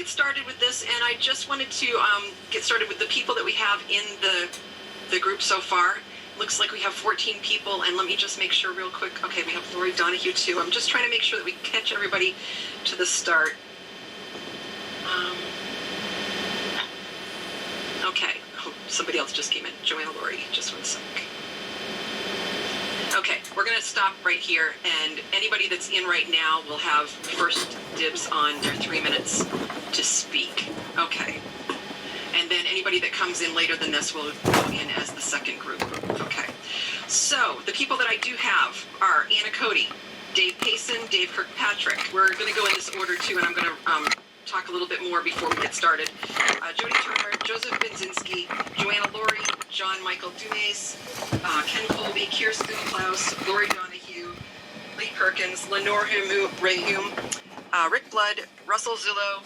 get started with this, and I just wanted to get started with the people that we have in the group so far. Looks like we have 14 people, and let me just make sure real quick. Okay, we have Lori Donahue too. I'm just trying to make sure that we catch everybody to the start. Okay, oh, somebody else just came in. Joanna Lori, just one sec. Okay, we're going to stop right here, and anybody that's in right now will have first dibs on their 3 minutes to speak. Okay. And then anybody that comes in later than this will go in as the second group. Okay. So the people that I do have are Anna Cody, Dave Payson, Dave Kirkpatrick. We're going to go in this order too, and I'm going to talk a little bit more before we get started. Jody Turner, Joseph Binzinski, Joanna Lori, John Michael Dumas, Ken Colby, Kirsten Klaus, Lori Donahue, Lee Perkins, Lenore Rahum, Rick Blood, Russell Zillow,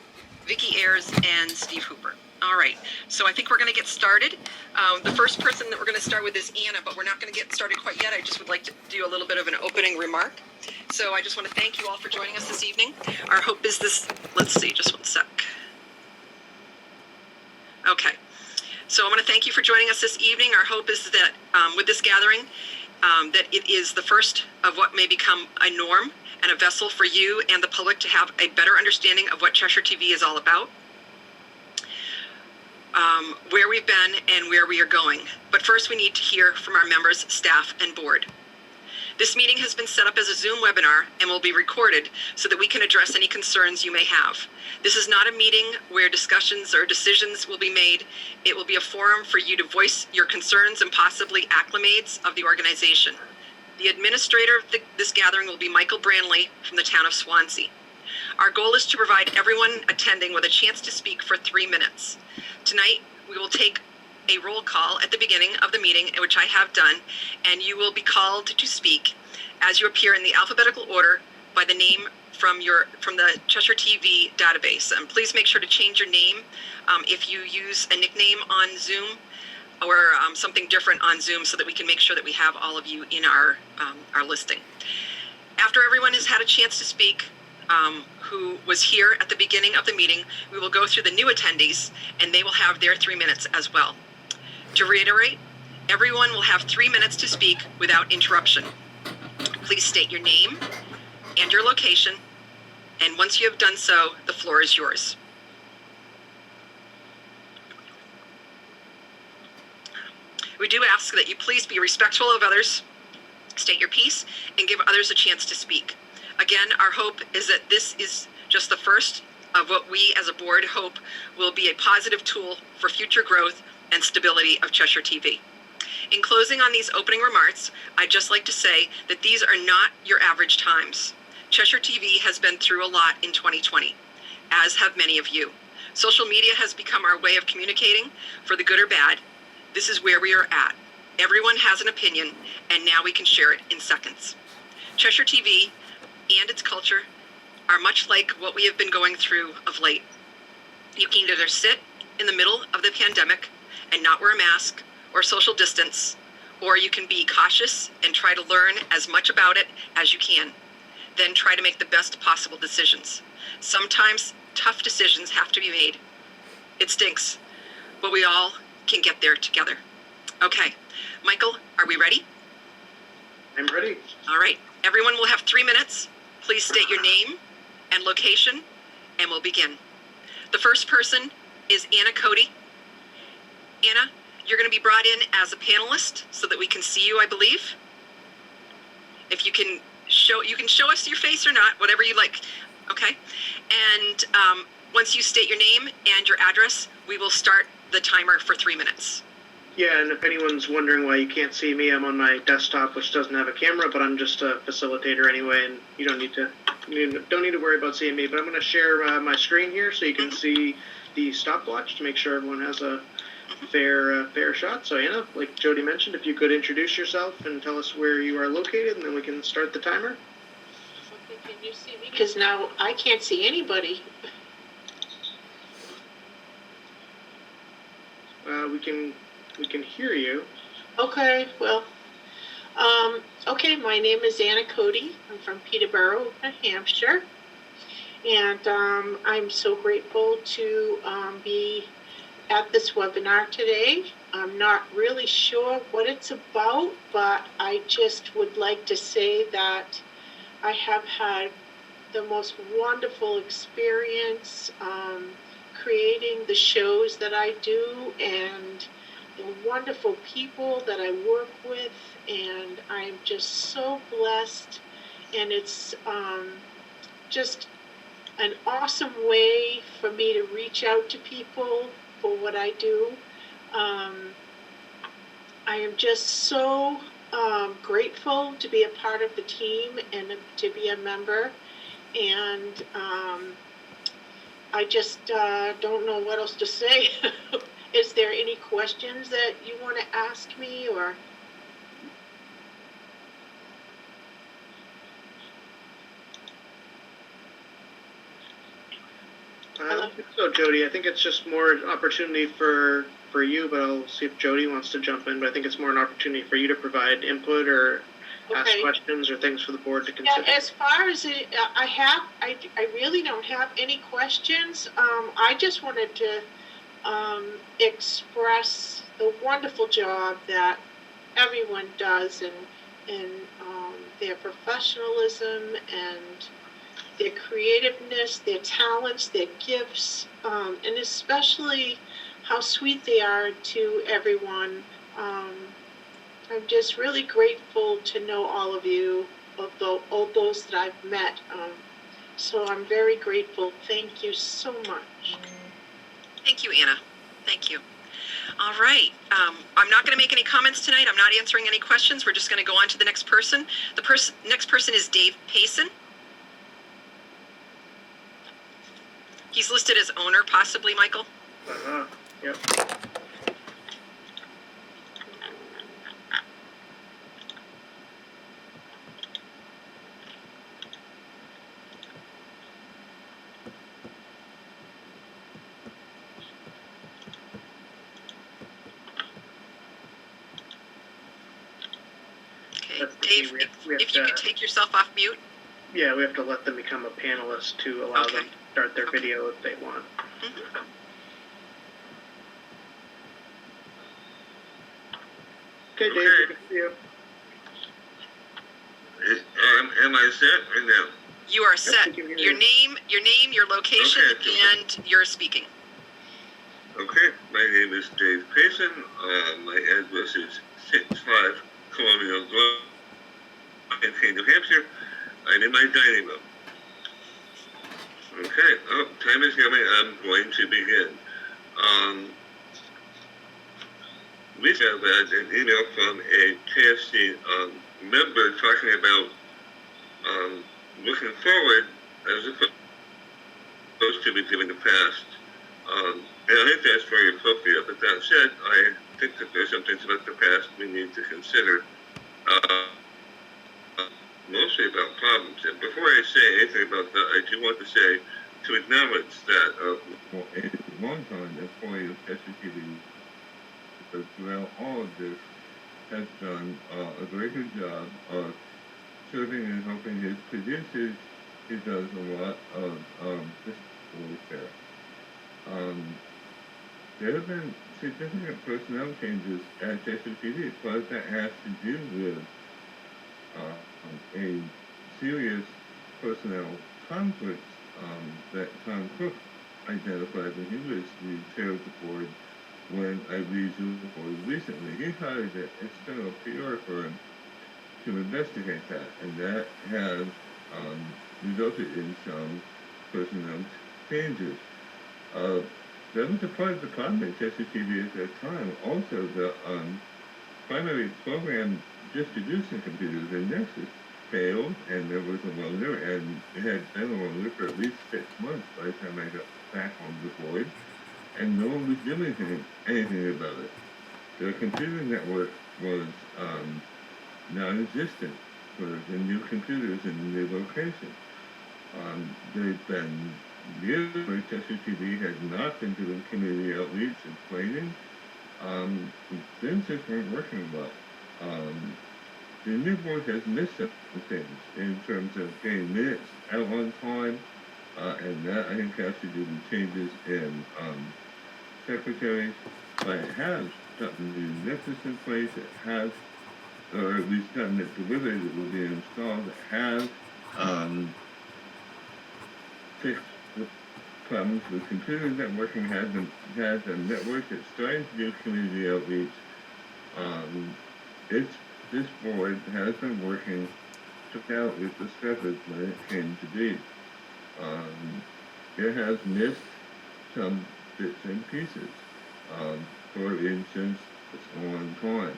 Vicky Ayers, and Steve Hooper. All right, so I think we're going to get started. The first person that we're going to start with is Anna, but we're not going to get started quite yet. I just would like to do a little bit of an opening remark. So I just want to thank you all for joining us this evening. Our hope is this, let's see, just one sec. Okay, so I want to thank you for joining us this evening. Our hope is that with this gathering, that it is the first of what may become a norm and a vessel for you and the public to have a better understanding of what Cheshire TV is all about. Where we've been and where we are going. But first we need to hear from our members, staff, and board. This meeting has been set up as a Zoom webinar and will be recorded so that we can address any concerns you may have. This is not a meeting where discussions or decisions will be made. It will be a forum for you to voice your concerns and possibly acclimates of the organization. The administrator of this gathering will be Michael Branley from the town of Swansea. Our goal is to provide everyone attending with a chance to speak for 3 minutes. Tonight, we will take a roll call at the beginning of the meeting, which I have done, and you will be called to speak as you appear in the alphabetical order by the name from the Cheshire TV database. And please make sure to change your name if you use a nickname on Zoom or something different on Zoom so that we can make sure that we have all of you in our listing. After everyone has had a chance to speak, who was here at the beginning of the meeting, we will go through the new attendees and they will have their 3 minutes as well. To reiterate, everyone will have 3 minutes to speak without interruption. Please state your name and your location, and once you have done so, the floor is yours. We do ask that you please be respectful of others, state your piece, and give others a chance to speak. Again, our hope is that this is just the first of what we as a board hope will be a positive tool for future growth and stability of Cheshire TV. In closing on these opening remarks, I'd just like to say that these are not your average times. Cheshire TV has been through a lot in 2020, as have many of you. Social media has become our way of communicating, for the good or bad. This is where we are at. Everyone has an opinion, and now we can share it in seconds. Cheshire TV and its culture are much like what we have been going through of late. You can either sit in the middle of the pandemic and not wear a mask or social distance, or you can be cautious and try to learn as much about it as you can. Then try to make the best possible decisions. Sometimes tough decisions have to be made. It stinks, but we all can get there together. Okay, Michael, are we ready? I'm ready. All right, everyone will have 3 minutes. Please state your name and location, and we'll begin. The first person is Anna Cody. Anna, you're going to be brought in as a panelist so that we can see you, I believe. If you can show us your face or not, whatever you like. Okay. And once you state your name and your address, we will start the timer for 3 minutes. Yeah, and if anyone's wondering why you can't see me, I'm on my desktop, which doesn't have a camera, but I'm just a facilitator anyway, and you don't need to worry about seeing me. But I'm going to share my screen here so you can see the stopwatch to make sure everyone has a fair shot. So Anna, like Jody mentioned, if you could introduce yourself and tell us where you are located, and then we can start the timer. Okay, can you see me? Because now I can't see anybody. We can hear you. Okay, well, okay, my name is Anna Cody. I'm from Peterborough, New Hampshire. And I'm so grateful to be at this webinar today. I'm not really sure what it's about, but I just would like to say that I have had the most wonderful experience creating the shows that I do, and the wonderful people that I work with, and I'm just so blessed. And it's just an awesome way for me to reach out to people for what I do. I am just so grateful to be a part of the team and to be a member. And I just don't know what else to say. Is there any questions that you want to ask me, or? I don't think so, Jody. I think it's just more an opportunity for you, but I'll see if Jody wants to jump in. But I think it's more an opportunity for you to provide input or ask questions or things for the board to consider. Yeah, as far as it, I really don't have any questions. I just wanted to express the wonderful job that everyone does, and their professionalism and their creativeness, their talents, their gifts, and especially how sweet they are to everyone. I'm just really grateful to know all of you, all those that I've met. So I'm very grateful. Thank you so much. Thank you, Anna. Thank you. All right. I'm not going to make any comments tonight. I'm not answering any questions. We're just going to go on to the next person. The next person is Dave Payson. He's listed as owner, possibly, Michael? Yep. Okay, Dave, if you could take yourself off mute. Yeah, we have to let them become a panelist to allow them to start their video if they want. Mm-hmm. Okay, Dave, good to see you. Am I set or no? You are set. Your name, your location, and you're speaking. Okay, my name is Dave Payson. My address is 65 Colonial Drive in New Hampshire. I'm in my dining room. Okay, time is coming. I'm going to begin. We have had an email from a KFC member talking about looking forward as opposed to reviewing the past. And I think that's very appropriate. But that said, I think that there's some things about the past we need to consider. Mostly about problems. And before I say anything about that, I do want to say, to acknowledge that for a long time, employee of Cheshire TV, because throughout all of this, has done a very good job of serving and helping his producers. He does a lot of this voice there. There have been significant personnel changes at Cheshire TV. Part of that has to do with a serious personnel conflict that Tom Cook identified when he was the chair of the board when I reviewed the board recently. He hired an external PR firm to investigate that, and that has resulted in some personnel changes. That was a part of the problem at Cheshire TV at that time. Also, the primary program distribution computers in Nexus failed, and there was a loaner, and it had been a loaner for at least 6 months by the time I got back on the board, and no one was doing anything about it. The computer network was non-existent for the new computers in the new location. There've been years where Cheshire TV has not been doing community outreach and training. Things just weren't working well. The new board has missed some things in terms of getting minutes out on time, and that I think has to do with changes in secretaries, but it has gotten the nexus in place. It has, or at least gotten it delivered. It will be installed. It has fixed the problems with computer networking. Has a network that's starting to do community outreach. It's this board has been working out with the steppers when it came to be. It has missed some bits and pieces. For instance, on time.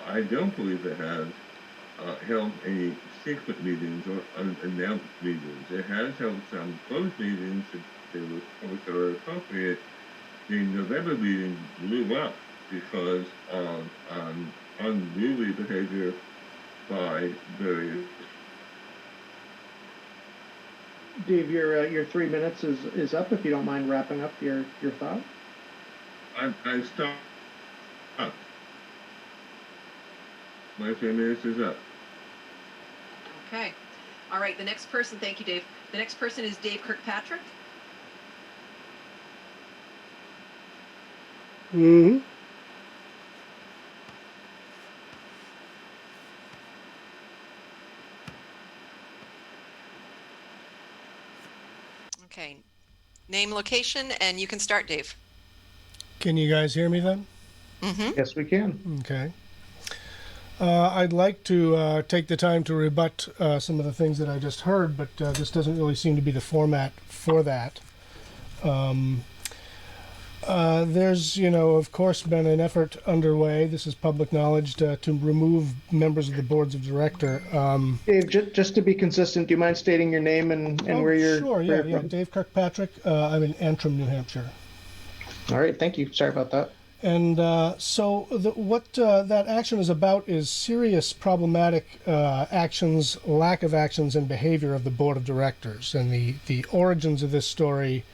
I don't believe it has held any secret meetings or unannounced meetings. It has held some closed meetings that they were supposed to be appropriate. The November meeting blew up because of unruly behavior by various. Dave, your 3 minutes is up. If you don't mind wrapping up your thought. I stopped. My 3 minutes is up. Okay. All right, the next person, thank you, Dave. The next person is Dave Kirkpatrick. Mm-hmm. Okay. Name, location, and you can start, Dave. Can you guys hear me then? Mm-hmm. Yes, we can. Okay. I'd like to take the time to rebut some of the things that I just heard, but this doesn't really seem to be the format for that. There's, of course, been an effort underway. This is public knowledge to remove members of the boards of director. Dave, just to be consistent, do you mind stating your name and where you're Sure, where you're yeah. from? Dave Kirkpatrick. I'm in Antrim, New Hampshire. All right, thank you. Sorry about that. And so what that action is about is serious problematic actions, lack of actions, and behavior of the board of directors. And the origins of this story,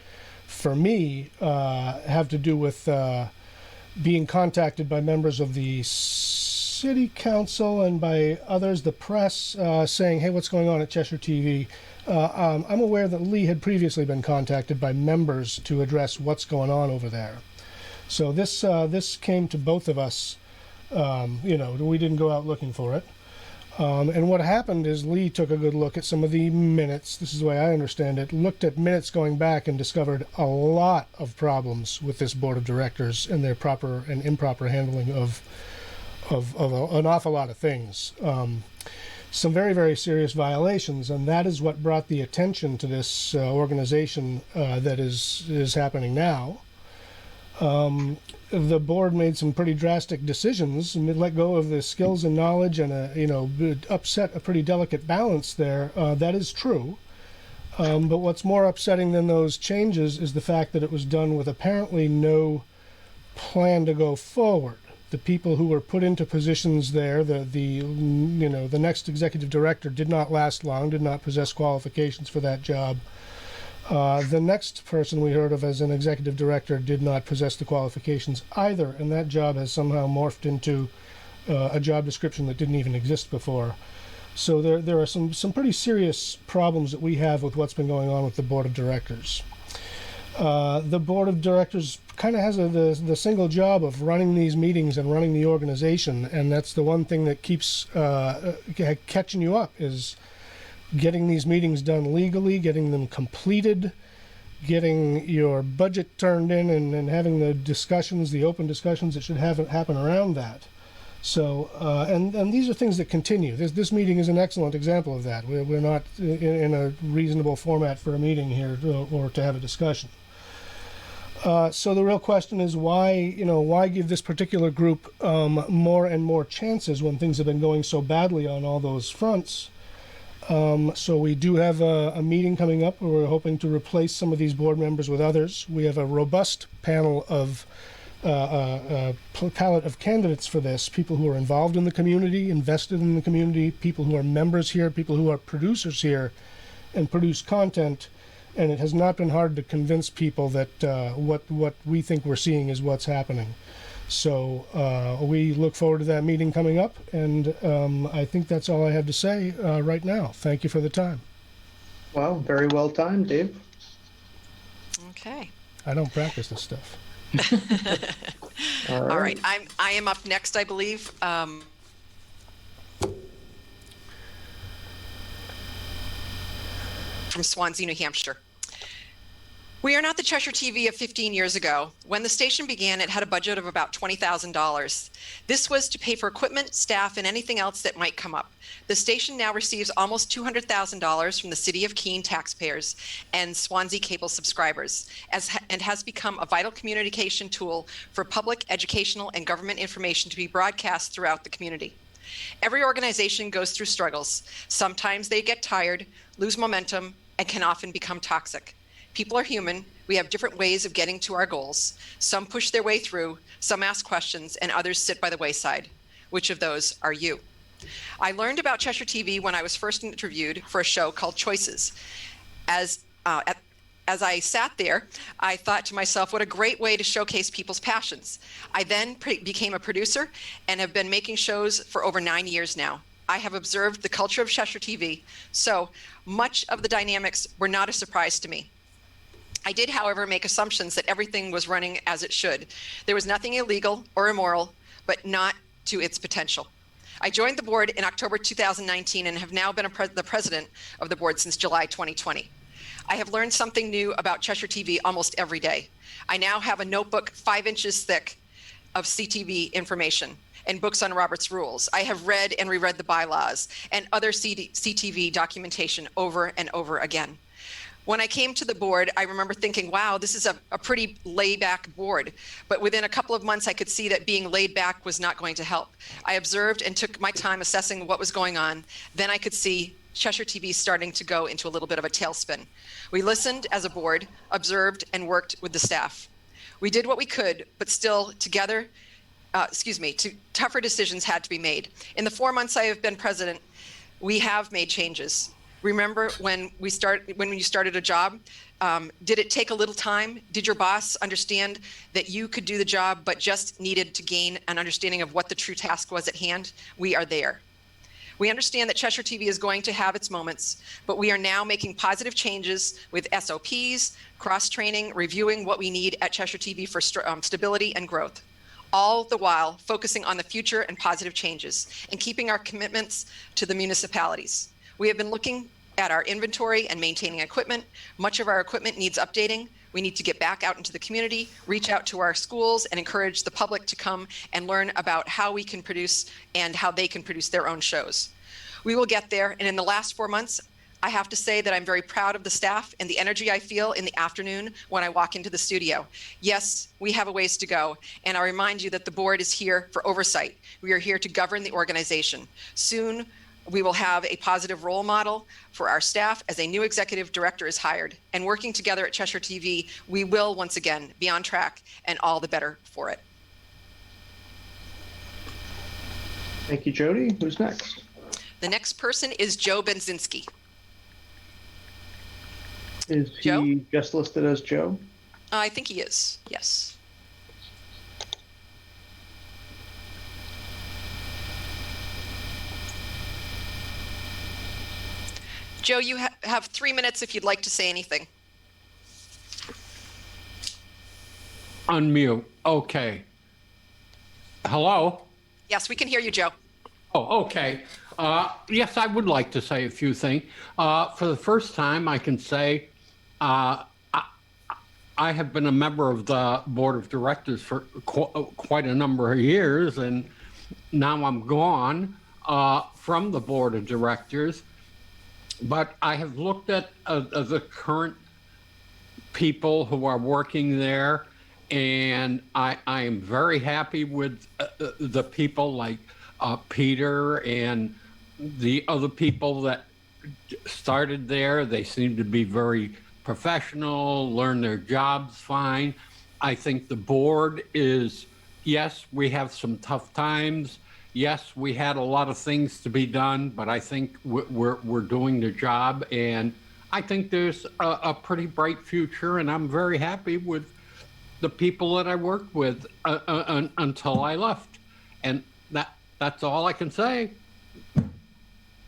for me, have to do with being contacted by members of the city council and by others, the press, saying, hey, what's going on at Cheshire TV? I'm aware that Lee had previously been contacted by members to address what's going on over there. So this came to both of us. We didn't go out looking for it. And what happened is Lee took a good look at some of the minutes. This is the way I understand it. Looked at minutes going back and discovered a lot of problems with this board of directors and their proper and improper handling of an awful lot of things. Some very, very serious violations, and that is what brought the attention to this organization that is happening now. The board made some pretty drastic decisions and let go of the skills and knowledge and upset a pretty delicate balance there. That is true. But what's more upsetting than those changes is the fact that it was done with apparently no plan to go forward. The people who were put into positions there, the next executive director did not last long, did not possess qualifications for that job. The next person we heard of as an executive director did not possess the qualifications either, and that job has somehow morphed into a job description that didn't even exist before. So there are some pretty serious problems that we have with what's been going on with the board of directors. The board of directors kind of has the single job of running these meetings and running the organization, and that's the one thing that keeps catching you up is getting these meetings done legally, getting them completed, getting your budget turned in, and having the discussions, the open discussions that should happen around that. So, and these are things that continue. This meeting is an excellent example of that. We're not in a reasonable format for a meeting here or to have a discussion. So the real question is why give this particular group more and more chances when things have been going so badly on all those fronts? So we do have a meeting coming up where we're hoping to replace some of these board members with others. We have a robust panel of palette of candidates for this, people who are involved in the community, invested in the community, people who are members here, people who are producers here and produce content. And it has not been hard to convince people that what we think we're seeing is what's happening. So we look forward to that meeting coming up, and I think that's all I have to say right now. Thank you for the time. Well, very well timed, Dave. Okay. I don't practice this stuff. All All right. right. I am up next, I believe. From Swansea, New Hampshire. We are not the Cheshire TV of 15 years ago. When the station began, it had a budget of about $20,000. This was to pay for equipment, staff, and anything else that might come up. The station now receives almost $200,000 from the City of Keene taxpayers and Swansea cable subscribers, and has become a vital communication tool for public, educational, and government information to be broadcast throughout the community. Every organization goes through struggles. Sometimes they get tired, lose momentum, and can often become toxic. People are human. We have different ways of getting to our goals. Some push their way through, some ask questions, and others sit by the wayside. Which of those are you? I learned about Cheshire TV when I was first interviewed for a show called Choices. As I sat there, I thought to myself, what a great way to showcase people's passions. I then became a producer and have been making shows for over 9 years now. I have observed the culture of Cheshire TV, so much of the dynamics were not a surprise to me. I did, however, make assumptions that everything was running as it should. There was nothing illegal or immoral, but not to its potential. I joined the board in October 2019 and have now been the president of the board since July 2020. I have learned something new about Cheshire TV almost every day. I now have a notebook 5 inches thick of CTV information and books on Robert's rules. I have read and reread the bylaws and other CTV documentation over and over again. When I came to the board, I remember thinking, wow, this is a pretty laid-back board. But within a couple of months, I could see that being laid back was not going to help. I observed and took my time assessing what was going on. Then I could see Cheshire TV starting to go into a little bit of a tailspin. We listened as a board, observed, and worked with the staff. We did what we could, but still together, tougher decisions had to be made. In the 4 months I have been president, we have made changes. Remember when you started a job, did it take a little time? Did your boss understand that you could do the job, but just needed to gain an understanding of what the true task was at hand? We are there. We understand that Cheshire TV is going to have its moments, but we are now making positive changes with SOPs, cross-training, reviewing what we need at Cheshire TV for stability and growth, all the while focusing on the future and positive changes and keeping our commitments to the municipalities. We have been looking at our inventory and maintaining equipment. Much of our equipment needs updating. We need to get back out into the community, reach out to our schools, and encourage the public to come and learn about how we can produce and how they can produce their own shows. We will get there, and in the last 4 months, I have to say that I'm very proud of the staff and the energy I feel in the afternoon when I walk into the studio. Yes, we have a ways to go, and I remind you that the board is here for oversight. We are here to govern the organization. Soon, we will have a positive role model for our staff as a new executive director is hired. And working together at Cheshire TV, we will once again be on track and all the better for it. Thank you, Jody. Who's next? The next person is Joe Benzinski. Is Joe? he just listed as Joe? I think he is, yes. Joe, you have 3 minutes if you'd like to say anything. Unmute. Okay. Hello? Yes, we can hear you, Joe. Oh, okay. Yes, I would like to say a few things. For the first time, I can say I have been a member of the board of directors for quite a number of years, and now I'm gone from the board of directors. But I have looked at the current people who are working there, and I am very happy with the people like Peter and the other people that started there. They seem to be very professional, learn their jobs fine. I think the board is, yes, we have some tough times. Yes, we had a lot of things to be done, but I think we're doing the job, and I think there's a pretty bright future, and I'm very happy with the people that I worked with until I left, and that's all I can say.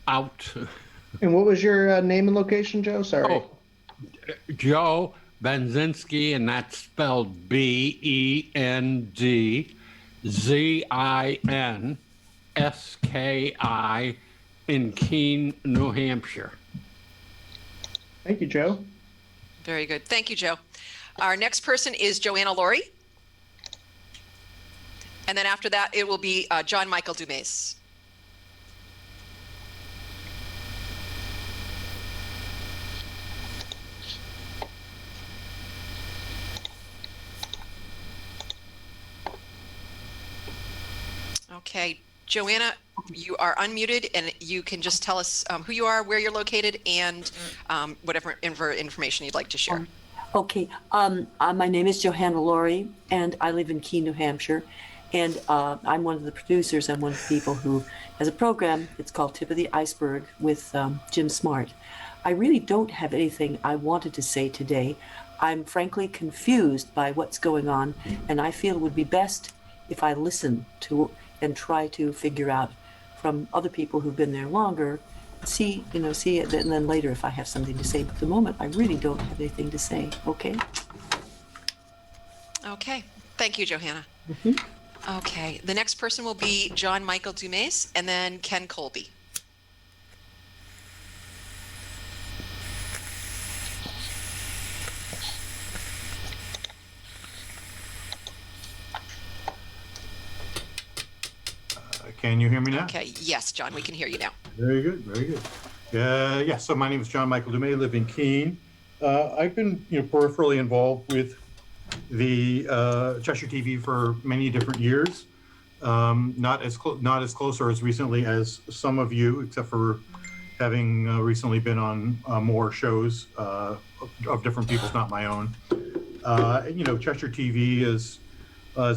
Out. And what was your name and location, Joe? Sorry. Oh, Joe Benzinski, and that's spelled BenZinski in Keene, New Hampshire. Thank you, Joe. Very good. Thank you, Joe. Our next person is Joanna Laurie. And then after that, it will be John Michael Dumas. Okay, Joanna, you are unmuted, and you can just tell us who you are, where you're located, and whatever information you'd like to share. Okay, my name is Johanna Laurie, and I live in Keene, New Hampshire, and I'm one of the producers. I'm one of the people who has a program. It's called Tip of the Iceberg with Jim Smart. I really don't have anything I wanted to say today. I'm frankly confused by what's going on, and I feel it would be best if I listen to and try to figure out from other people who've been there longer, see it, and then later if I have something to say. But at the moment, I really don't have anything to say, okay? Okay, thank you, Johanna. Mm-hmm. Okay, the next person will be John Michael Dumas, and then Ken Colby. Can you hear me now? Okay, yes, John, we can hear you now. Very good, very good. Yeah, so my name is John Michael Dumas, live in Keene. I've been, peripherally involved with the Cheshire TV for many different years. Not as close or as recently as some of you, except for having recently been on more shows of different people's, not my own. Cheshire TV is a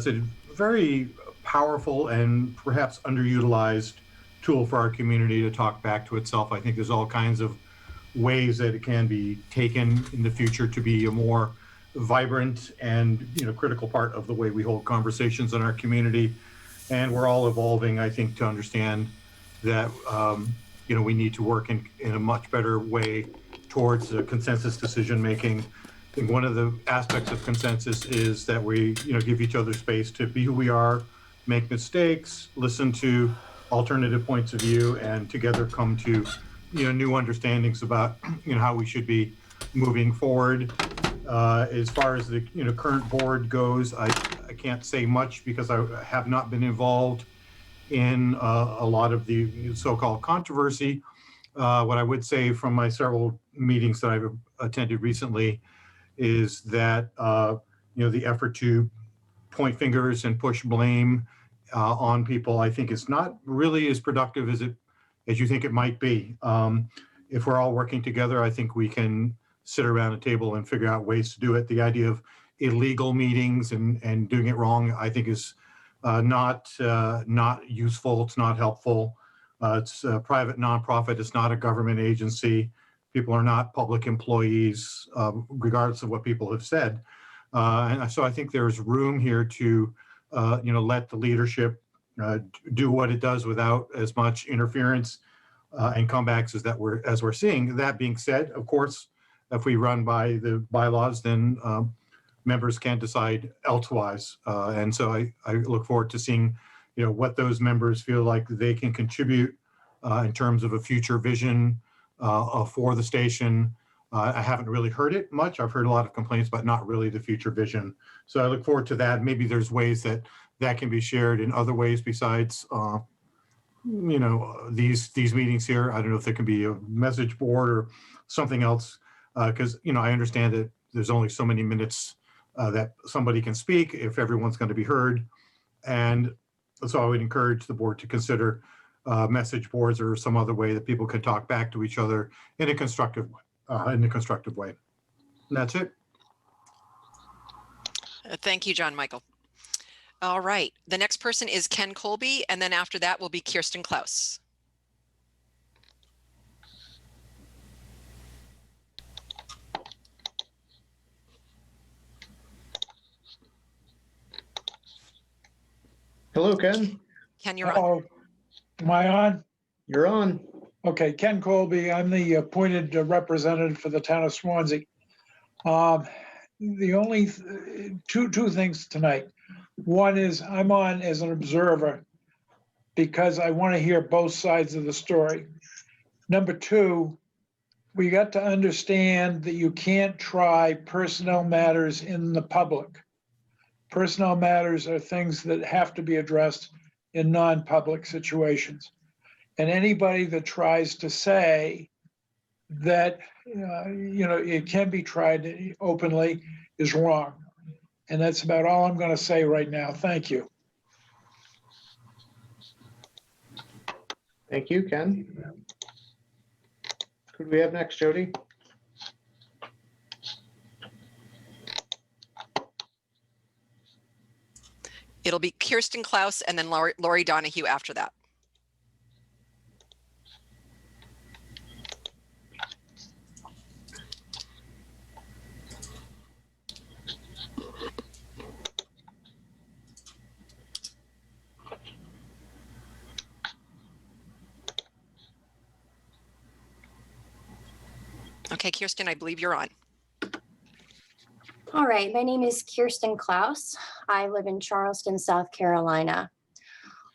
very powerful and perhaps underutilized tool for our community to talk back to itself. I think there's all kinds of ways that it can be taken in the future to be a more vibrant and critical part of the way we hold conversations in our community. And we're all evolving, I think, to understand that we need to work in a much better way towards consensus decision making. I think one of the aspects of consensus is that we give each other space to be who we are, make mistakes, listen to alternative points of view, and together come to new understandings about how we should be moving forward. As far as the current board goes, I can't say much because I have not been involved in a lot of the so-called controversy. What I would say from my several meetings that I've attended recently is that the effort to point fingers and push blame on people, I think, is not really as productive as you think it might be. If we're all working together, I think we can sit around a table and figure out ways to do it. The idea of illegal meetings and doing it wrong, I think, is not useful. It's not helpful. It's a private nonprofit. It's not a government agency. People are not public employees, regardless of what people have said. And so I think there's room here to let the leadership do what it does without as much interference and comebacks as we're seeing. That being said, of course, if we run by the bylaws, then members can decide elsewise. And so I look forward to seeing what those members feel like they can contribute in terms of a future vision for the station. I haven't really heard it much. I've heard a lot of complaints, but not really the future vision. So I look forward to that. Maybe there's ways that can be shared in other ways besides, these meetings here. I don't know if there can be a message board or something else, because, I understand that there's only so many minutes that somebody can speak if everyone's going to be heard. And so I would encourage the board to consider message boards or some other way that people can talk back to each other in a constructive way. And that's it. Thank you, John Michael. All right, the next person is Ken Colby, and then after that will be Kirsten Klaus. Hello, Ken. Ken, you're on. Am I on? You're on. Okay, Ken Colby, I'm the appointed representative for the town of Swansea. The only two things tonight. One is I'm on as an observer because I want to hear both sides of the story. Number two, we got to understand that you can't try personnel matters in the public. Personnel matters are things that have to be addressed in non-public situations. And anybody that tries to say that, it can be tried openly is wrong. And that's about all I'm going to say right now. Thank you. Thank you, Ken. Who do we have next, Jody? It'll be Kirsten Klaus and then Lori Donahue after that. Okay, Kirsten, I believe you're on. All right, my name is Kirsten Klaus. I live in Charleston, South Carolina.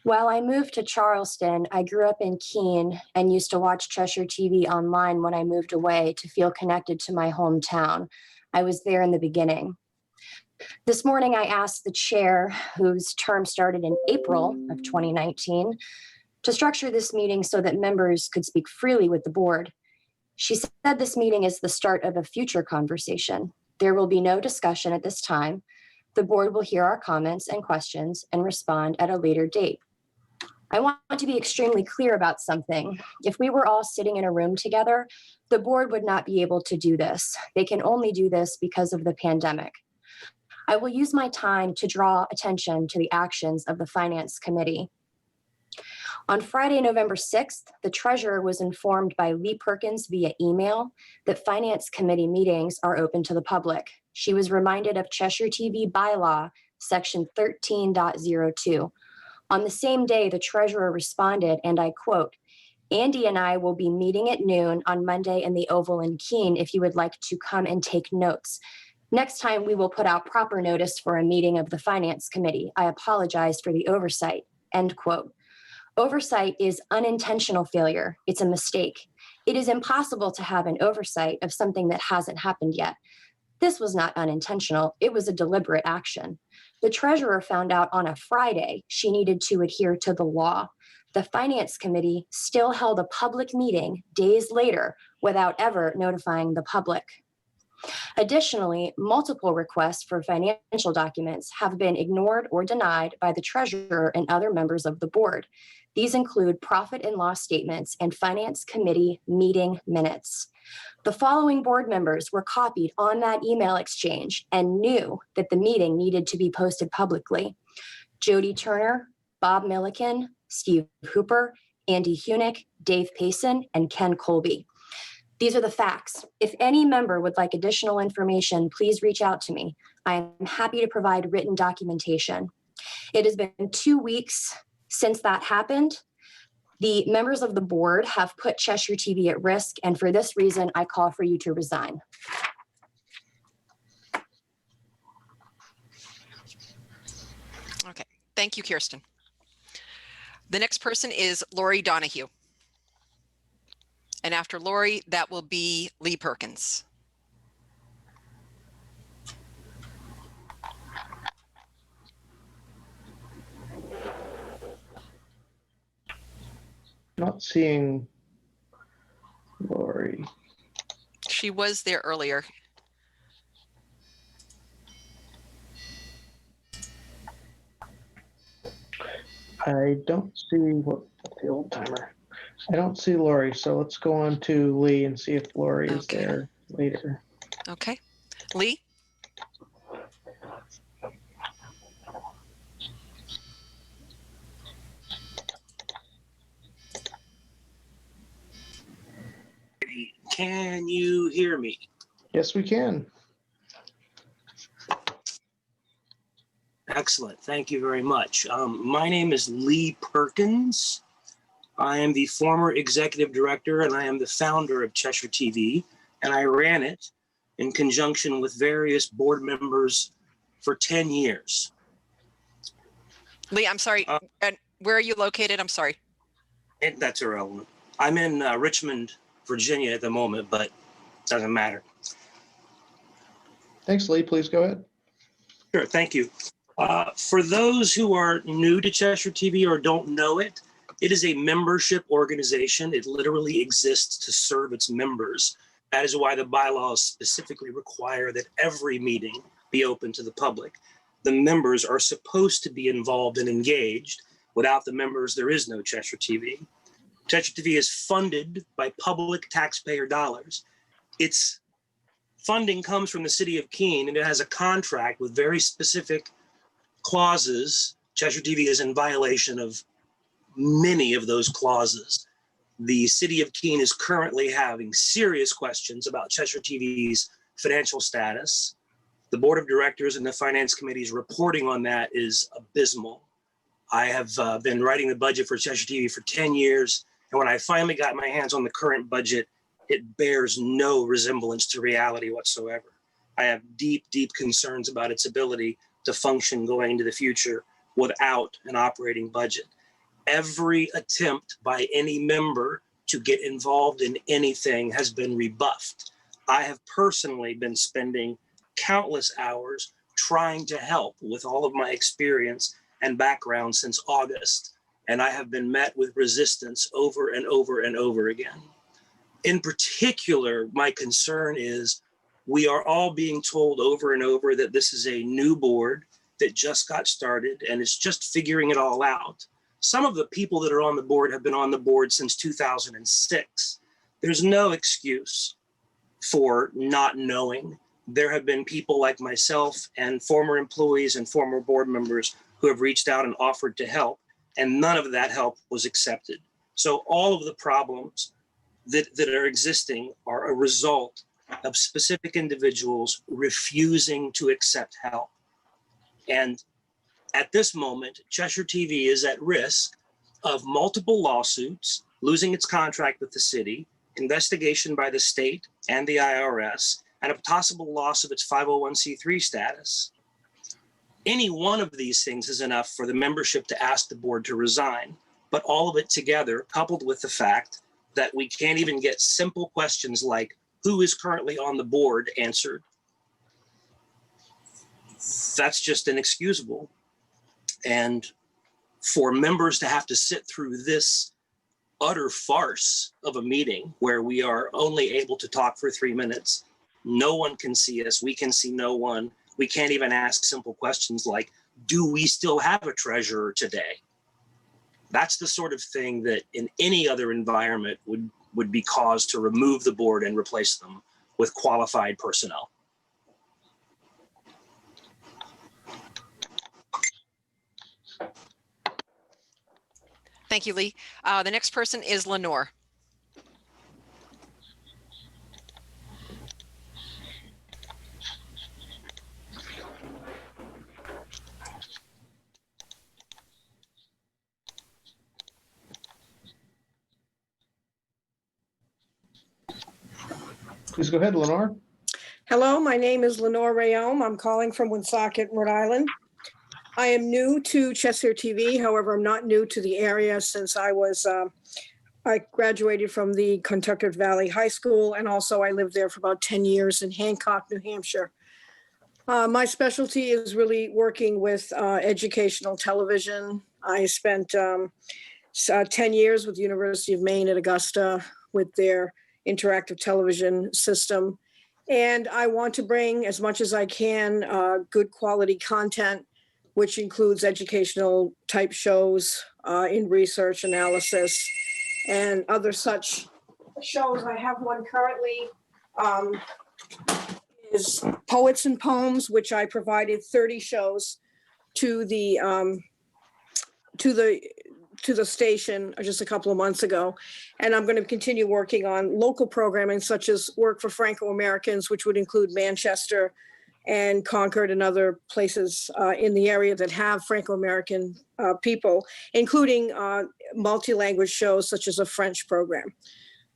While I moved to Charleston, I grew up in Keene and used to watch Cheshire TV online when I moved away to feel connected to my hometown. I was there in the beginning. This morning, I asked the chair, whose term started in April of 2019, to structure this meeting so that members could speak freely with the board. She said this meeting is the start of a future conversation. There will be no discussion at this time. The board will hear our comments and questions and respond at a later date. I want to be extremely clear about something. If we were all sitting in a room together, the board would not be able to do this. They can only do this because of the pandemic. I will use my time to draw attention to the actions of the Finance Committee. On Friday, November 6th, the treasurer was informed by Lee Perkins via email that Finance Committee meetings are open to the public. She was reminded of Cheshire TV bylaw, section 13.02. On the same day, the treasurer responded, and I quote, "Andy and I will be meeting at noon on Monday in the Oval in Keene if you would like to come and take notes. Next time, we will put out proper notice for a meeting of the Finance Committee. I apologize for the oversight," end quote. Oversight is unintentional failure. It's a mistake. It is impossible to have an oversight of something that hasn't happened yet. This was not unintentional. It was a deliberate action. The treasurer found out on a Friday she needed to adhere to the law. The Finance Committee still held a public meeting days later without ever notifying the public. Additionally, multiple requests for financial documents have been ignored or denied by the treasurer and other members of the board. These include profit and loss statements and Finance Committee meeting minutes. The following board members were copied on that email exchange and knew that the meeting needed to be posted publicly: Jody Turner, Bob Milliken, Steve Hooper, Andy Hunick, Dave Payson, and Ken Colby. These are the facts. If any member would like additional information, please reach out to me. I am happy to provide written documentation. It has been 2 weeks since that happened. The members of the board have put Cheshire TV at risk, and for this reason, I call for you to resign. Okay, thank you, Kirsten. The next person is Lori Donahue. And after Lori, that will be Lee Perkins. Not seeing Lori. She was there earlier. I don't see what the old timer. I don't see Lori, so let's go on to Lee and see if Lori is Okay. there later. Okay. Lee? Can you hear me? Yes, we can. Excellent. Thank you very much. My name is Lee Perkins. I am the former executive director and I am the founder of Cheshire TV, and I ran it in conjunction with various board members for 10 years. Lee, I'm sorry. And where are you located? I'm sorry. And that's irrelevant. I'm in Richmond, Virginia at the moment, but it doesn't matter. Thanks, Lee. Please go ahead. Sure, thank you. For those who are new to Cheshire TV or don't know it, it is a membership organization. It literally exists to serve its members. That is why the bylaws specifically require that every meeting be open to the public. The members are supposed to be involved and engaged. Without the members, there is no Cheshire TV. Cheshire TV is funded by public taxpayer dollars. Its funding comes from the city of Keene, and it has a contract with very specific clauses. Cheshire TV is in violation of many of those clauses. The city of Keene is currently having serious questions about Cheshire TV's financial status. The board of directors and the finance committee's reporting on that is abysmal. I have been writing the budget for Cheshire TV for 10 years, and when I finally got my hands on the current budget, it bears no resemblance to reality whatsoever. I have deep, deep concerns about its ability to function going into the future without an operating budget. Every attempt by any member to get involved in anything has been rebuffed. I have personally been spending countless hours trying to help with all of my experience and background since August, and I have been met with resistance over and over and over again. In particular, my concern is we are all being told over and over that this is a new board that just got started and is just figuring it all out. Some of the people that are on the board have been on the board since 2006. There's no excuse for not knowing. There have been people like myself and former employees and former board members who have reached out and offered to help, and none of that help was accepted. So all of the problems that are existing are a result of specific individuals refusing to accept help. And at this moment, Cheshire TV is at risk of multiple lawsuits, losing its contract with the city, investigation by the state and the IRS, and a possible loss of its 501c3 status. Any one of these things is enough for the membership to ask the board to resign, but all of it together, coupled with the fact that we can't even get simple questions like who is currently on the board answered, that's just inexcusable. And for members to have to sit through this utter farce of a meeting where we are only able to talk for 3 minutes, no one can see us, we can see no one, we can't even ask simple questions like, do we still have a treasurer today? That's the sort of thing that in any other environment would be cause to remove the board and replace them with qualified personnel. Thank you, Lee. The next person is Lenore. Please go ahead, Lenore. Hello, my name is Lenore Rayom. I'm calling from Woonsocket, Rhode Island. I am new to Cheshire TV. However, I'm not new to the area since I graduated from the Kentucky Valley High School, and also I lived there for about 10 years in Hancock, New Hampshire. My specialty is really working with educational television. I spent 10 years with the University of Maine at Augusta with their interactive television system. And I want to bring, as much as I can, good quality content, which includes educational type shows in research analysis and other such shows. I have one currently, is Poets and Poems, which I provided 30 shows to the station just a couple of months ago. And I'm going to continue working on local programming, such as work for Franco-Americans, which would include Manchester, and Concord and other places in the area that have Franco-American people, including multi-language shows such as a French program.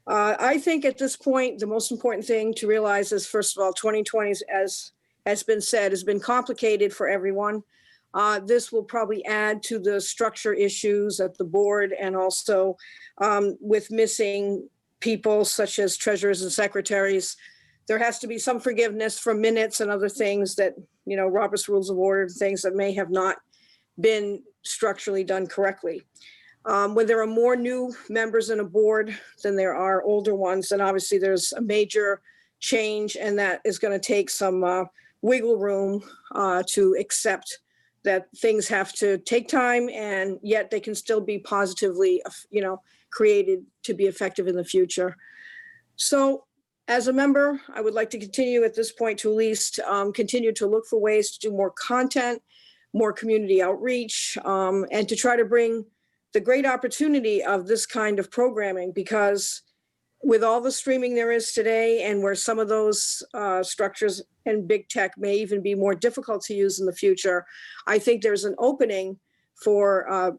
I think at this point, the most important thing to realize is, first of all, 2020, as has been said, has been complicated for everyone. This will probably add to the structure issues at the board, and also with missing people such as treasurers and secretaries. There has to be some forgiveness for minutes and other things that, Robert's Rules of Order, things that may have not been structurally done correctly. When there are more new members in a board than there are older ones, then obviously there's a major change, and that is going to take some wiggle room to accept that things have to take time, and yet they can still be positively, created to be effective in the future. So as a member, I would like to continue at this point to at least continue to look for ways to do more content, more community outreach, and to try to bring the great opportunity of this kind of programming, because with all the streaming there is today, and where some of those structures and big tech may even be more difficult to use in the future, I think there's an opening for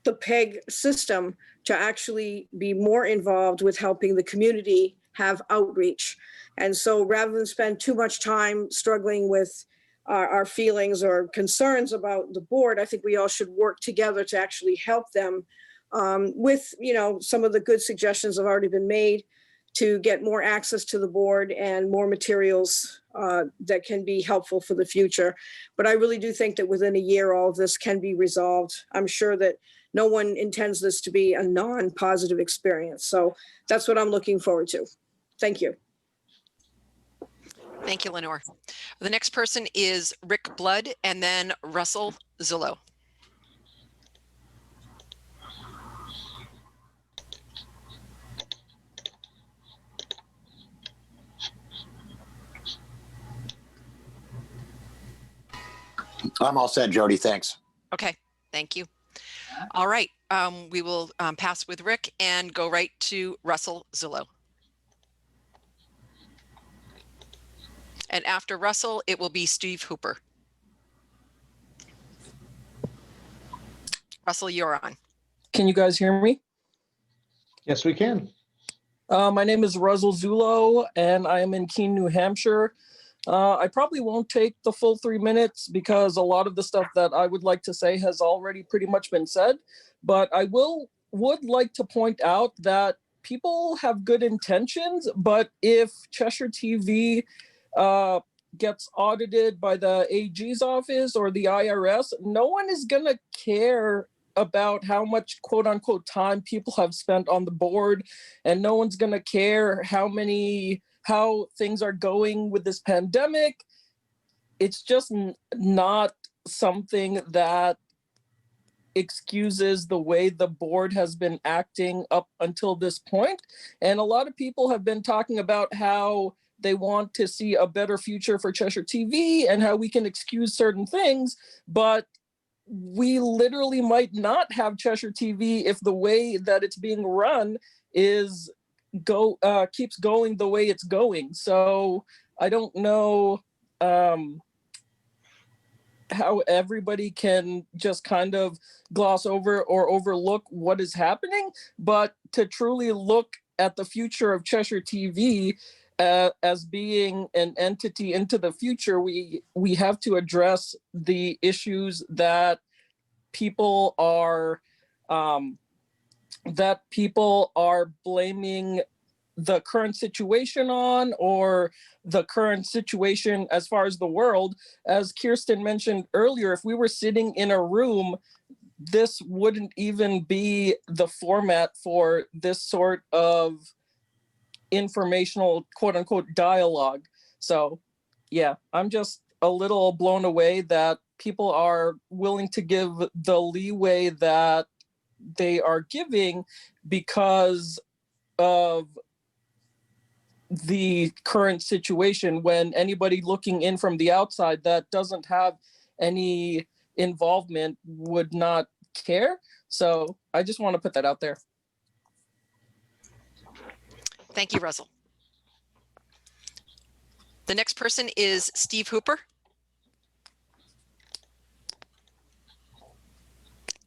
the PEG system to actually be more involved with helping the community have outreach. And so rather than spend too much time struggling with our feelings or concerns about the board, I think we all should work together to actually help them with, some of the good suggestions have already been made to get more access to the board and more materials that can be helpful for the future. But I really do think that within a year, all of this can be resolved. I'm sure that no one intends this to be a non-positive experience. So that's what I'm looking forward to. Thank you. Thank you, Lenore. The next person is Rick Blood, and then Russell Zullo. I'm all set, Jody. Thanks. Okay, thank you. All right, we will pass with Rick and go right to Russell Zullo. And after Russell, it will be Steve Hooper. Russell, you're on. Can you guys hear me? Yes, we can. My name is Russell Zullo, and I am in Keene, New Hampshire. I probably won't take the full 3 minutes because a lot of the stuff that I would like to say has already pretty much been said. But I would like to point out that people have good intentions, but if Cheshire TV gets audited by the AG's office or the IRS, no one is going to care about how much quote unquote time people have spent on the board, and no one's going to care how things are going with this pandemic. It's just not something that excuses the way the board has been acting up until this point. And a lot of people have been talking about how they want to see a better future for Cheshire TV and how we can excuse certain things, but we literally might not have Cheshire TV if the way that it's being run is keeps going the way it's going. So I don't know how everybody can just kind of gloss over or overlook what is happening, but to truly look at the future of Cheshire TV as being an entity into the future, we have to address the issues that people are blaming the current situation on, or the current situation as far as the world. As Kirsten mentioned earlier, if we were sitting in a room, this wouldn't even be the format for this sort of informational quote unquote dialogue. So yeah, I'm just a little blown away that people are willing to give the leeway that they are giving because of the current situation, when anybody looking in from the outside that doesn't have any involvement would not care. So I just want to put that out there. Thank you, Russell. The next person is Steve Hooper.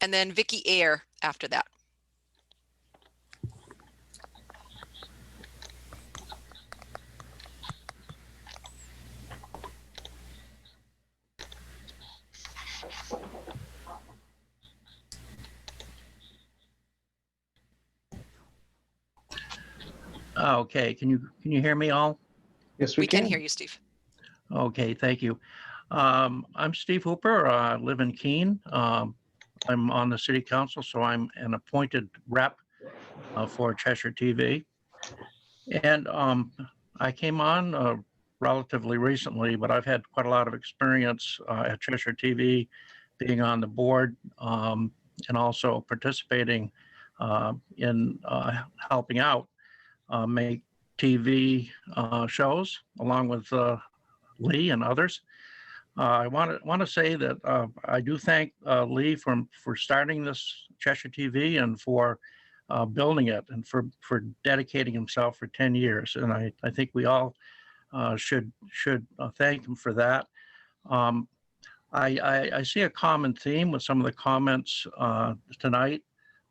And then Vicky Ayer after that. Okay, can you hear me all? Yes, We can hear you, Steve. Okay, thank you. I'm Steve Hooper. I live in Keene. I'm on the city council, so I'm an appointed rep for Cheshire TV. And I came on relatively recently, but I've had quite a lot of experience at Cheshire TV, being on the board and also participating in helping out make TV shows along with Lee and others. I want to say that I do thank Lee for starting this Cheshire TV and for building it and for dedicating himself for 10 years. And I think we all should thank him for that. I see a common theme with some of the comments tonight,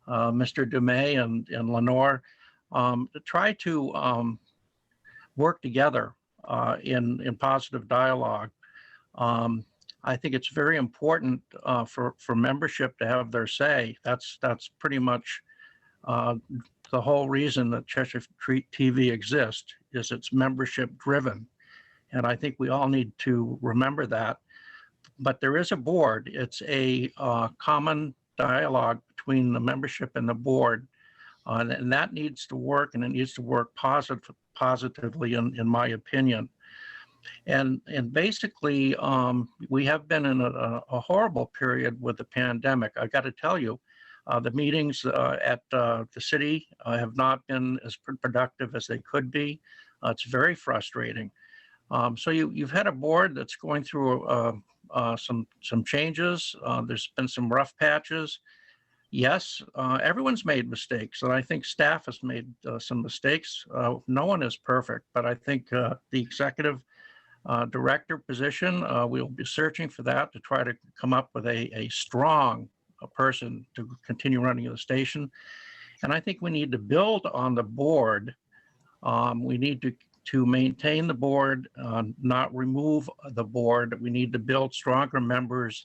Mr. Dumais and Lenore, to try to work together in positive dialogue. I think it's very important for membership to have their say. That's pretty much the whole reason that Cheshire TV exists, is it's membership driven. And I think we all need to remember that. But there is a board. It's a common dialogue between the membership and the board. And that needs to work, and it needs to work positively, in my opinion. And basically, we have been in a horrible period with the pandemic. I got to tell you, the meetings at the city have not been as productive as they could be. It's very frustrating. So you've had a board that's going through some changes. There's been some rough patches. Yes, everyone's made mistakes, and I think staff has made some mistakes. No one is perfect, but I think the executive director position, we'll be searching for that to try to come up with a strong person to continue running the station. And I think we need to build on the board. We need to maintain the board, not remove the board. We need to build stronger members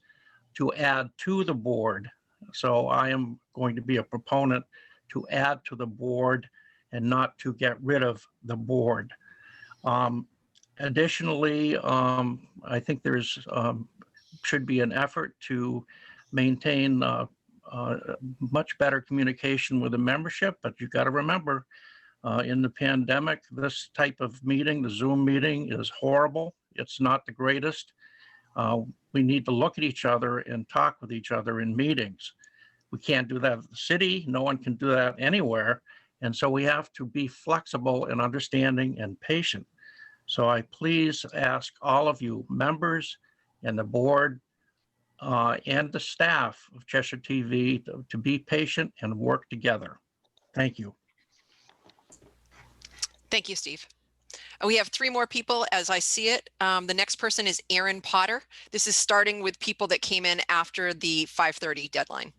to add to the board. So I am going to be a proponent to add to the board and not to get rid of the board. Additionally, I think there's should be an effort to maintain much better communication with the membership, but you've got to remember, in the pandemic, this type of meeting, the Zoom meeting, is horrible. It's not the greatest. We need to look at each other and talk with each other in meetings. We can't do that at the city. No one can do that anywhere. And so we have to be flexible and understanding and patient. So I please ask all of you members and the board and the staff of Cheshire TV to be patient and work together. Thank you. Thank you, Steve. We have 3 more people as I see it. The next person is Aaron Potter. This is starting with people that came in after the 5:30 deadline.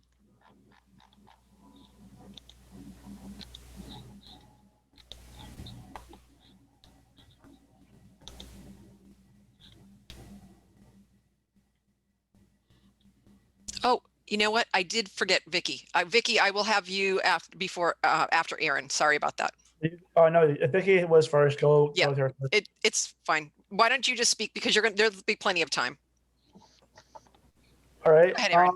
Oh, you know what? I did forget Vicky. Vicky, I will have you after Aaron. Sorry about that. Oh no, Vicky was first. Go Yeah, with her. it's fine. Why don't you just speak, because there'll be plenty of time. All right. Go ahead, Aaron.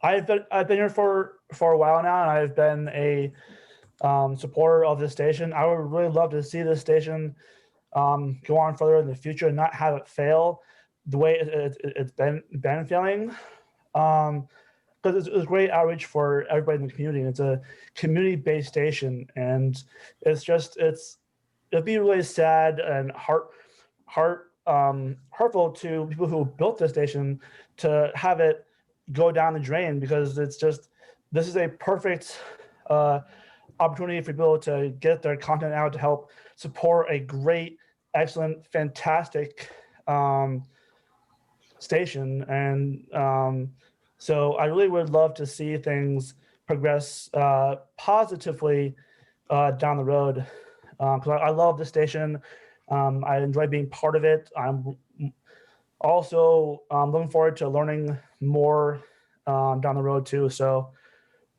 I've been here for a while now, and I've been a supporter of this station. I would really love to see this station go on further in the future and not have it fail the way it's been failing. Because it's great outreach for everybody in the community. And it's a community-based station, and it'd be really sad and hurtful to people who built this station to have it go down the drain, because this is a perfect opportunity for people to get their content out, to help support a great excellent, fantastic station. And so I really would love to see things progress positively down the road. Because I love the station. I enjoy being part of it. I'm also looking forward to learning more down the road too. So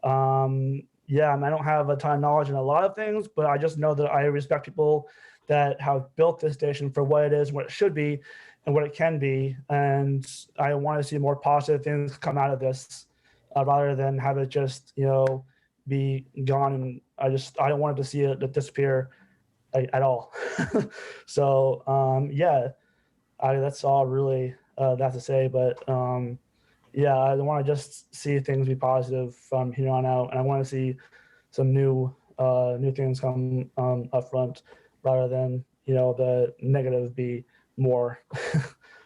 yeah, I don't have a ton of knowledge in a lot of things, but I just know that I respect people that have built this station for what it is, what it should be, and what it can be. And I want to see more positive things come out of this rather than have it just, be gone. And I don't want to see it disappear at all. So yeah, that's all really that to say. But yeah, I want to just see things be positive from here on out, and I want to see some new things come up front rather than the negative be more.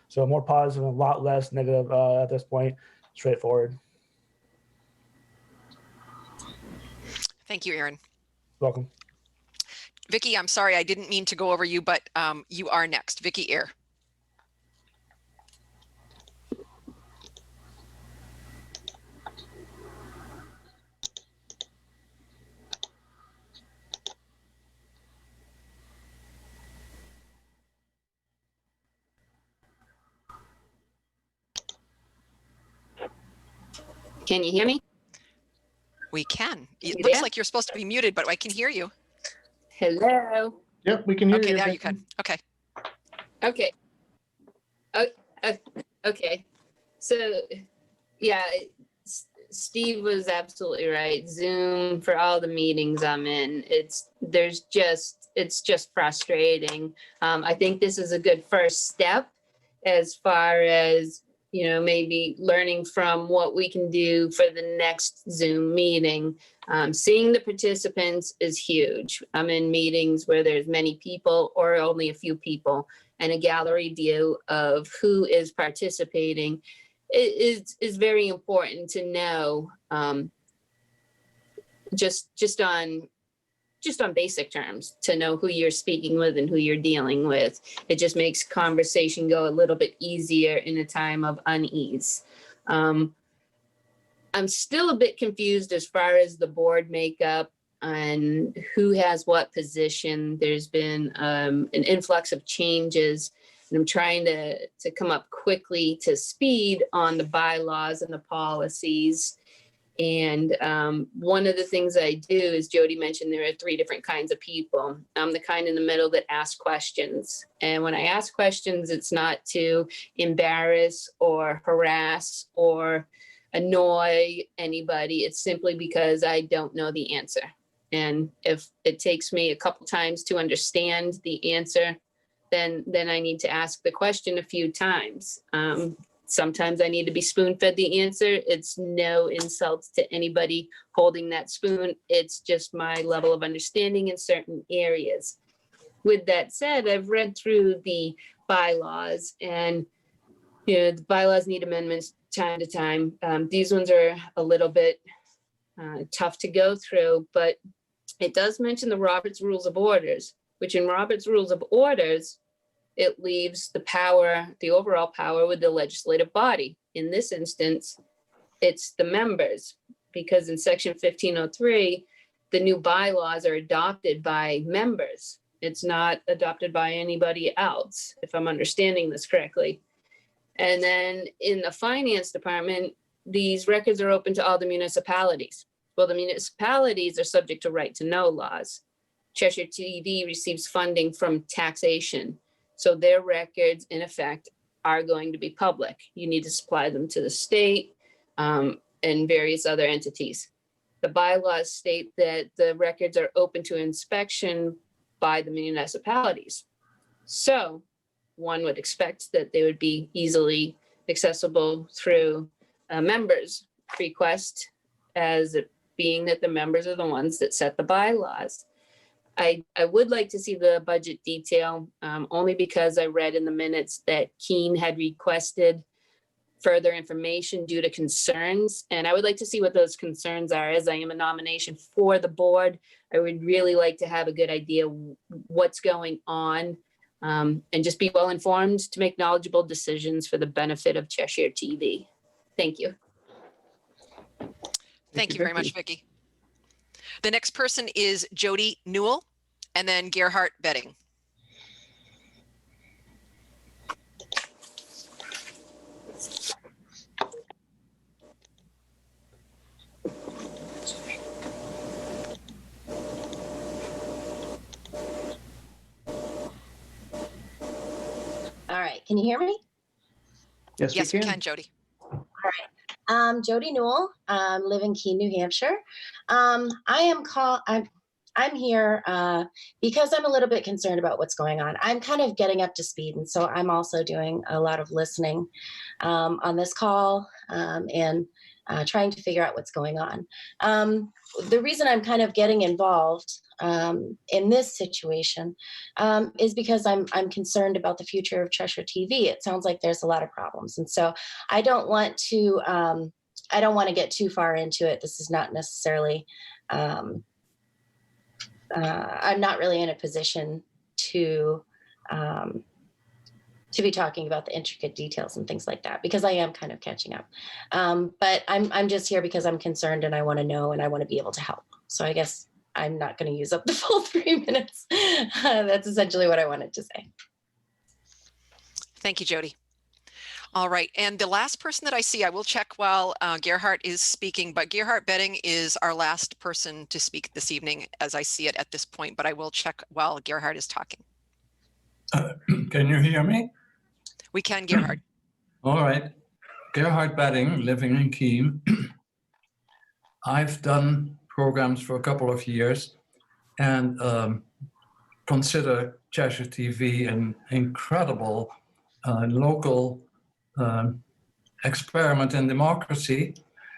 So more positive and a lot less negative at this point. Straightforward. Thank you, Aaron. Welcome. Vicky, I'm sorry, I didn't mean to go over you, but you are next. Vicky Air. Can you hear me? We can. It You looks there? like you're supposed to be muted, but I can hear you. Hello. Yep, we can hear Okay, you. now Vicky. you can. Okay. Okay. Okay. So, yeah, Steve was absolutely right. Zoom for all the meetings I'm in, it's just frustrating. I think this is a good first step as far as maybe learning from what we can do for the next Zoom meeting. Seeing the participants is huge. I'm in meetings where there's many people or only a few people, and a gallery view of who is participating is very important to know. Just on basic terms, to know who you're speaking with and who you're dealing with. It just makes conversation go a little bit easier in a time of unease. I'm still a bit confused as far as the board makeup and who has what position. There's been an influx of changes, and I'm trying to come up quickly to speed on the bylaws and the policies. And one of the things I do, is Jody mentioned, there are 3 different kinds of people. I'm the kind in the middle that ask questions. And when I ask questions, it's not to embarrass or harass or annoy anybody. It's simply because I don't know the answer. And if it takes me a couple times to understand the answer, then I need to ask the question a few times. Sometimes I need to be spoon-fed the answer. It's no insult to anybody holding that spoon. It's just my level of understanding in certain areas. With that said, I've read through the bylaws, and the bylaws need amendments time to time. These ones are a little bit tough to go through, but it does mention the Robert's Rules of Orders, which in Robert's Rules of Orders, it leaves the overall power with the legislative body. In this instance, it's the members, because in section 1503, the new bylaws are adopted by members. It's not adopted by anybody else, if I'm understanding this correctly. And then in the finance department, these records are open to all the municipalities. Well, the municipalities are subject to right to know laws. Cheshire TV receives funding from taxation. So their records, in effect, are going to be public. You need to supply them to the state and various other entities. The bylaws state that the records are open to inspection by the municipalities. So one would expect that they would be easily accessible through a member's request, as it being that the members are the ones that set the bylaws. I would like to see the budget detail, only because I read in the minutes that Keene had requested further information due to concerns. And I would like to see what those concerns are. As I am a nomination for the board, I would really like to have a good idea what's going on and just be well informed to make knowledgeable decisions for the benefit of Cheshire TV. Thank you. Thank you very much, Vicki. The next person is Jody Newell, and then Gerhard Betting. All right, can you hear me? Yes, we can, Jody. All right. Jody Newell, live in Keene, New Hampshire. I'm here because I'm a little bit concerned about what's going on. I'm kind of getting up to speed, and so I'm also doing a lot of listening on this call and trying to figure out what's going on. The reason I'm kind of getting involved in this situation is because I'm concerned about the future of Cheshire TV. It sounds like there's a lot of problems, and so I don't want to get too far into it. This is not necessarily. I'm not really in a position to be talking about the intricate details and things like that, because I am kind of catching up. But I'm just here because I'm concerned and I want to know and I want to be able to help. So I guess I'm not going to use up the full 3 minutes. That's essentially what I wanted to say. Thank you, Jody. All right, and the last person that I see, I will check while Gerhard is speaking, but Gerhard Betting is our last person to speak this evening as I see it at this point, but I will check while Gerhard is talking. Can you hear me? We can, Gerhard. All right. Gerhard Betting, living in Keene. I've done programs for a couple of years and consider Cheshire TV an incredible local experiment in democracy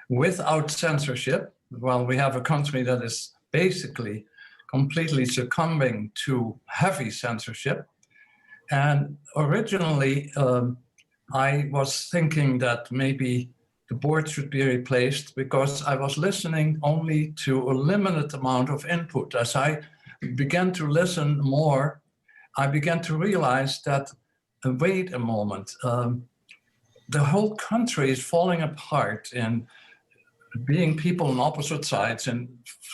without censorship. Well, we have a country that is basically completely succumbing to heavy censorship. And originally, I was thinking that maybe the board should be replaced because I was listening only to a limited amount of input. As I began to listen more, I began to realize that, wait a moment, the whole country is falling apart and being people on opposite sides and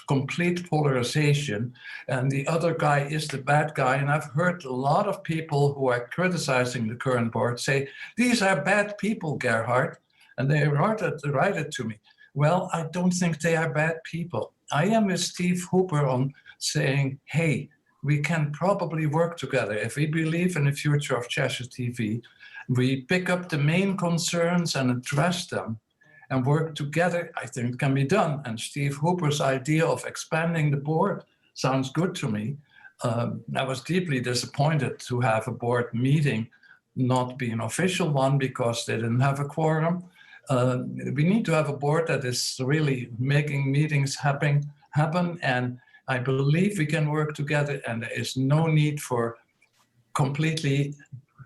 complete polarization, and the other guy is the bad guy. And I've heard a lot of people who are criticizing the current board say, these are bad people, Gerhard, and they write it to me. Well, I don't think they are bad people. I am with Steve Hooper on saying, hey, we can probably work together. If we believe in the future of Cheshire TV, we pick up the main concerns and address them and work together, I think it can be done. And Steve Hooper's idea of expanding the board sounds good to me. I was deeply disappointed to have a board meeting not be an official one because they didn't have a quorum. We need to have a board that is really making meetings happen, and I believe we can work together, and there is no need for completely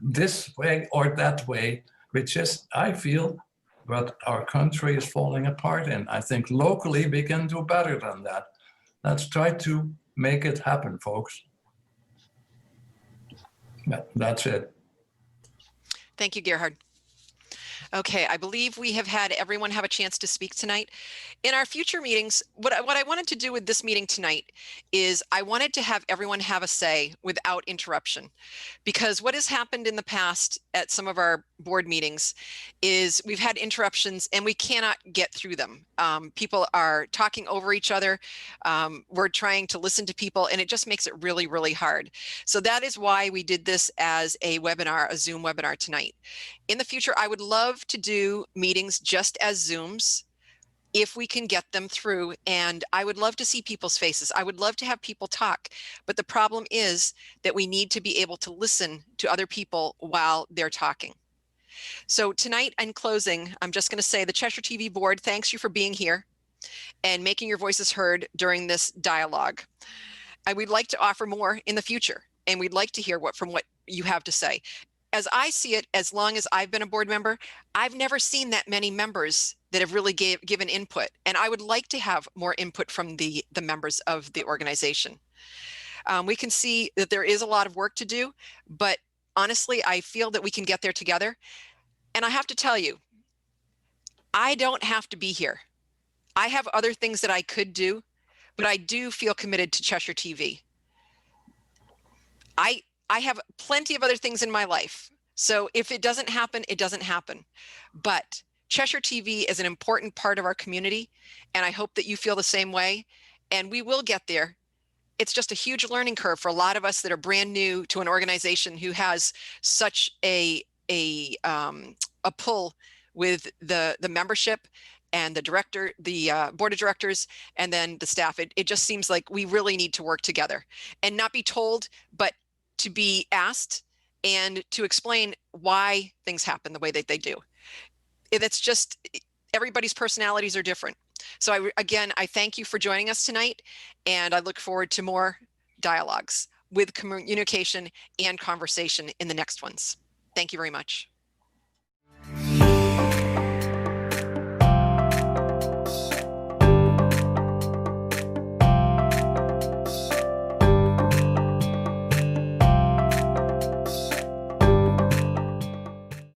this way or that way, which is, I feel, what our country is falling apart in. I think locally we can do better than that. Let's try to make it happen, folks. That's it. Thank you, Gerhard. Okay, I believe we have had everyone have a chance to speak tonight. In our future meetings, what I wanted to do with this meeting tonight is I wanted to have everyone have a say without interruption. Because what has happened in the past at some of our board meetings is we've had interruptions and we cannot get through them. People are talking over each other. We're trying to listen to people and it just makes it really, really hard. So that is why we did this as a webinar, a Zoom webinar tonight. In the future, I would love to do meetings just as Zooms if we can get them through, and I would love to see people's faces. I would love to have people talk, but the problem is that we need to be able to listen to other people while they're talking. So tonight, in closing, I'm just going to say the Cheshire TV board thanks you for being here and making your voices heard during this dialogue. And we'd like to offer more in the future, and we'd like to hear what you have to say. As I see it, as long as I've been a board member, I've never seen that many members that have really given input. And I would like to have more input from the members of the organization. We can see that there is a lot of work to do, but honestly, I feel that we can get there together. And I have to tell you, I don't have to be here. I have other things that I could do, but I do feel committed to Cheshire TV. I have plenty of other things in my life. So if it doesn't happen, it doesn't happen. But Cheshire TV is an important part of our community, and I hope that you feel the same way. And we will get there. It's just a huge learning curve for a lot of us that are brand new to an organization who has such a pull with the membership and the director, the board of directors, and then the staff. It just seems like we really need to work together and not be told, but to be asked and to explain why things happen the way that they do. It's just, everybody's personalities are different. So again, I thank you for joining us tonight, and I look forward to more dialogues with communication and conversation in the next ones. Thank you very much.